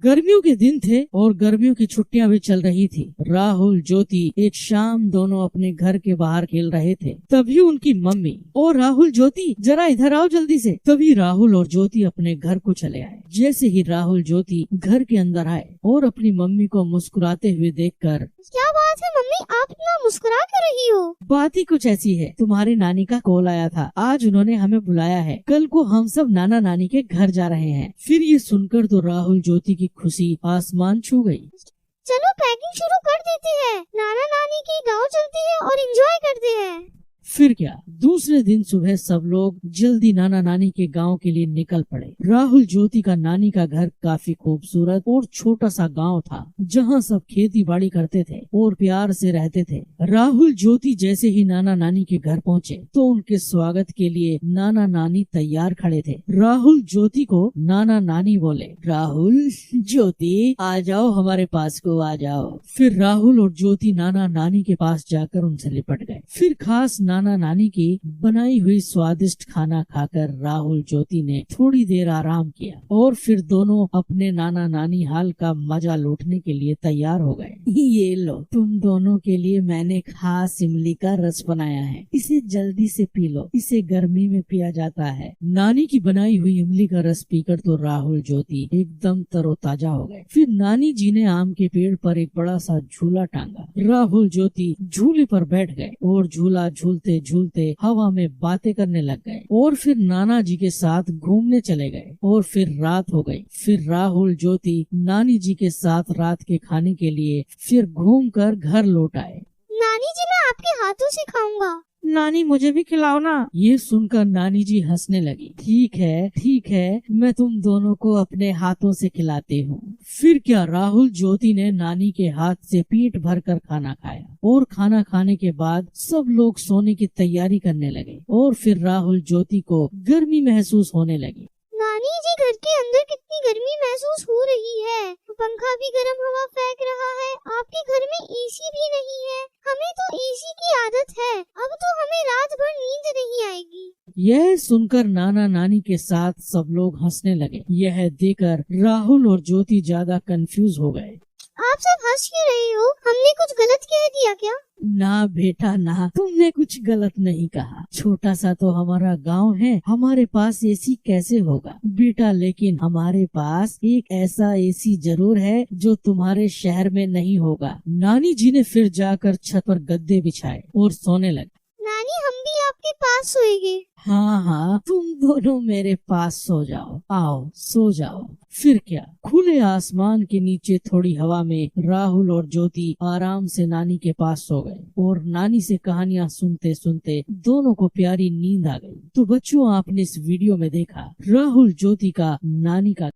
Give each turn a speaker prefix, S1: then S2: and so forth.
S1: गर्मियों के दिन थे और गर्मियों की छुट्टियां भी चल रही थी। राहुल ज्योति एक शाम दोनों अपने घर के बाहर खेल रहे थे। तभी उनकी मम्मी और राहुल ज्योति जरा इधर आओ जल्दी से। तभी राहुल और ज्योति अपने घर को चले आए। जैसे ही राहुल ज्योति घर के अंदर आए और अपनी मम्मी को मुस्कुराते हुए देखकर,
S2: क्या बात है मम्मी, आप इतना मुस्कुरा कर रही हो?
S1: बात ही कुछ ऐसी है, तुम्हारी नानी का कॉल आया था, आज उन्होंने हमें बुलाया है, कल को हम सब नाना नानी के घर जा रहे हैं। फिर ये सुनकर तो राहुल ज्योति की खुशी आसमान छू गई।
S2: चलो पैकिंग शुरू कर देते हैं, नाना नानी के गांव चलते हैं और एंजॉय करते हैं।
S1: फिर क्या, दूसरे दिन सुबह सब लोग जल्दी नाना नानी के गांव के लिए निकल पड़े। राहुल ज्योति का नानी का घर काफी खूबसूरत और छोटा सा गांव था, जहां सब खेती बाड़ी करते थे और प्यार से रहते थे। राहुल ज्योति जैसे ही नाना नानी के घर पहुंचे तो उनके स्वागत के लिए नाना नानी तैयार खड़े थे। राहुल ज्योति को नाना नानी बोले, राहुल ज्योति आ जाओ, हमारे पास को आ जाओ। फिर राहुल और ज्योति नाना नानी के पास जाकर उनसे लिपट गए। फिर खास नाना नानी की बनाई हुई स्वादिष्ट खाना खाकर राहुल ज्योति ने थोड़ी देर आराम किया और फिर दोनों अपने नाना नानी हाल का मजा लूटने के लिए तैयार हो गए। ये लो, तुम दोनों के लिए मैंने खास इमली का रस बनाया है, इसे जल्दी से पी लो, इसे गर्मी में पिया जाता है। नानी की बनाई हुई इमली का रस पीकर तो राहुल ज्योति एकदम तरोताजा हो गए। फिर नानी जी ने आम के पेड़ पर एक बड़ा सा झूला टांगा। राहुल ज्योति झूले पर बैठ गए और झूला झूलते झूलते हवा में बातें करने लग गए और फिर नाना जी के साथ घूमने चले गए। और फिर रात हो गई। फिर राहुल ज्योति नानी जी के साथ रात के खाने के लिए फिर घूमकर घर लौट आए।
S2: नानी जी, मैं आपके हाथों से खाऊंगा।
S1: नानी मुझे भी खिलाओ ना। ये सुनकर नानी जी हंसने लगी। ठीक है, मैं तुम दोनों को अपने हाथों से खिलाती हूँ। फिर क्या, राहुल ज्योति ने नानी के हाथ से पेट भरकर खाना खाया और खाना खाने के बाद सब लोग सोने की तैयारी करने लगे। और फिर राहुल ज्योति को गर्मी महसूस होने लगी।
S2: नानी जी, घर के अंदर कितनी गर्मी महसूस हो रही है, पंखा भी गर्म हवा फेंक रहा है, आपके घर में एसी भी नहीं है। हमें तो एसी की आदत है, अब तो हमें रात भर नींद नहीं आएगी।
S1: यह सुनकर नाना नानी के साथ सब लोग हंसने लगे। यह देखकर राहुल और ज्योति ज्यादा कंफ्यूज हो गए।
S2: आप सब हंस क्यों रहे हो? हमने कुछ गलत कह दिया क्या?
S1: ना बेटा ना, तुमने कुछ गलत नहीं कहा। छोटा सा तो हमारा गांव है, हमारे पास एसी कैसे होगा बेटा, लेकिन हमारे पास एक ऐसा एसी जरूर है जो तुम्हारे शहर में नहीं होगा। नानी जी ने फिर जाकर छत पर गद्दे बिछाए और सोने लगे।
S2: नानी, हम भी आपके पास सोएंगे।
S1: हाँ, तुम दोनों मेरे पास सो जाओ, आओ सो जाओ। फिर क्या, खुले आसमान के नीचे थोड़ी हवा में राहुल और ज्योति आराम से नानी के पास सो गए और नानी से कहानियां सुनते सुनते दोनों को प्यारी नींद आ गई। तो बच्चों, आपने इस वीडियो में देखा राहुल ज्योति का नानी का